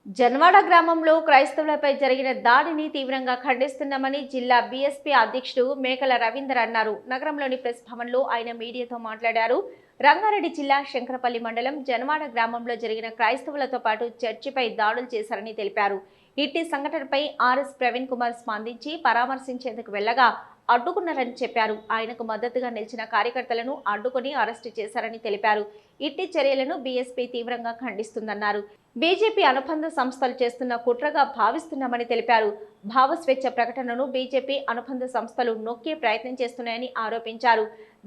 జన్వాడ గ్రామంలో క్రైస్తవులపై జరిగిన దాడిని తీవ్రంగా ఖండిస్తున్నామని జిల్లా బీఎస్పీ అధ్యక్షుడు మేకల రవీందర్ అన్నారు. నగరంలోని ప్రెస్ భవన్లో ఆయన మీడియాతో మాట్లాడారు. రంగారెడ్డి జిల్లా శంకరపల్లి మండలం జన్వాడ గ్రామంలో జరిగిన క్రైస్తవులతో పాటు చర్చిపై దాడులు చేశారని తెలిపారు. ఇట్టి సంఘటనపై ఆర్ఎస్ ప్రవీణ్ కుమార్ స్పందించి పరామర్శించేందుకు వెళ్లగా అడ్డుకున్నారని చెప్పారు. ఆయనకు మద్దతుగా నిలిచిన కార్యకర్తలను అడ్డుకుని అరెస్టు చేశారని తెలిపారు. ఇట్టి చర్యలను బీఎస్పీ తీవ్రంగా ఖండిస్తుందన్నారు. బీజేపీ అనుబంధ సంస్థలు చేస్తున్న కుట్రగా భావిస్తున్నామని తెలిపారు. భావస్వేచ్ఛ ప్రకటనను బీజేపీ అనుబంధ సంస్థలు నొక్కే ప్రయత్నం చేస్తున్నాయని ఆరోపించారు.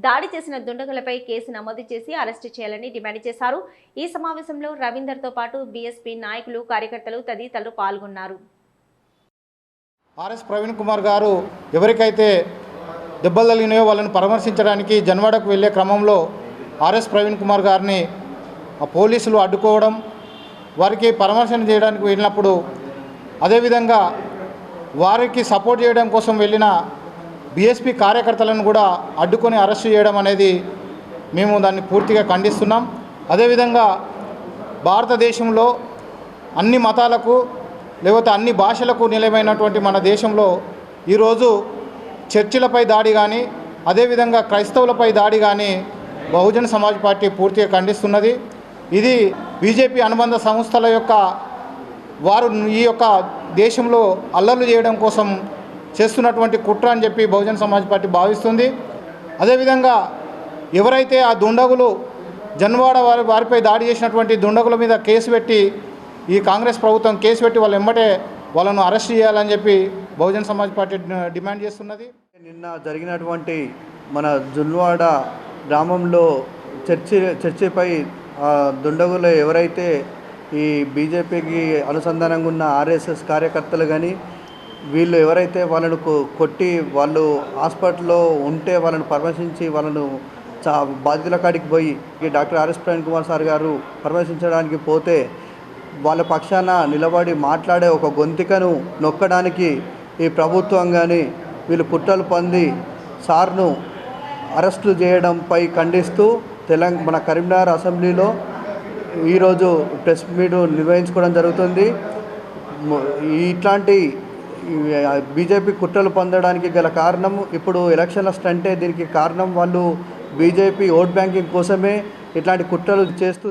దాడి చేసిన దుండగులపై కేసు నమోదు చేసి అరెస్టు చేయాలని డిమాండ్ చేశారు. ఈ సమావేశంలో రవీందర్తో పాటు బీఎస్పీ నాయకులు, కార్యకర్తలు తదితరులు పాల్గొన్నారు. ఆర్ఎస్ ప్రవీణ్ కుమార్ గారు ఎవరికైతే దెబ్బలు తగిలినాయో వాళ్ళని పరామర్శించడానికి జన్వాడకు వెళ్ళే క్రమంలో ఆర్ఎస్ ప్రవీణ్ కుమార్ గారిని పోలీసులు అడ్డుకోవడం, వారికి పరామర్శన చేయడానికి వెళ్ళినప్పుడు అదేవిధంగా వారికి సపోర్ట్ చేయడం కోసం వెళ్ళిన బీఎస్పీ కార్యకర్తలను కూడా అడ్డుకొని అరెస్ట్ చేయడం అనేది మేము దాన్ని పూర్తిగా ఖండిస్తున్నాం. అదేవిధంగా భారతదేశంలో అన్ని మతాలకు లేకపోతే అన్ని భాషలకు నిలయమైనటువంటి మన దేశంలో ఈరోజు చర్చిలపై దాడి కానీ అదేవిధంగా క్రైస్తవులపై దాడి కానీ బహుజన సమాజ్ పార్టీ పూర్తిగా ఖండిస్తున్నది. ఇది బీజేపీ అనుబంధ సంస్థల యొక్క వారు ఈ యొక్క దేశంలో అల్లర్లు చేయడం కోసం చేస్తున్నటువంటి కుట్ర అని చెప్పి బహుజన సమాజ్ పార్టీ భావిస్తుంది. అదేవిధంగా ఎవరైతే ఆ దుండగులు జన్వాడ వారిపై దాడి చేసినటువంటి దుండగుల మీద కేసు పెట్టి ఈ కాంగ్రెస్ ప్రభుత్వం కేసు పెట్టి వాళ్ళు వెంబడే వాళ్ళను అరెస్ట్ చేయాలని చెప్పి బహుజన సమాజ్ పార్టీ డిమాండ్ చేస్తున్నది. నిన్న జరిగినటువంటి మన జన్వాడ గ్రామంలో చర్చిపై దుండగులు ఎవరైతే ఈ బీజేపీకి అనుసంధానంగా ఉన్న ఆర్ఎస్ఎస్ కార్యకర్తలు కానీ వీళ్ళు ఎవరైతే వాళ్ళను కొట్టి వాళ్ళు హాస్పిటల్లో ఉంటే వాళ్ళను పరామర్శించి వాళ్ళను బాధితుల కాడికి పోయి doctor RS Praveen Kumar sir గారు పరామర్శించడానికి పోతే వాళ్ళ పక్షాన నిలబడి మాట్లాడే ఒక గొంతుకను నొక్కడానికి ఈ ప్రభుత్వం కానీ వీళ్ళు కుట్రలు పొంది సార్ను అరెస్టు చేయడంపై ఖండిస్తూ మన కరీంనగర్ అసెంబ్లీలో ఈరోజు ప్రెస్ మీట్ నిర్వహించుకోవడం జరుగుతుంది. ఇట్లాంటి బీజేపీ కుట్రలు పొందడానికి గల కారణం ఇప్పుడు ఎలక్షన్ల స్టంటే దీనికి కారణం. వాళ్ళు బీజేపీ ఓట్ బ్యాంకింగ్ కోసమే ఇట్లాంటి కుట్రలు చేస్తూ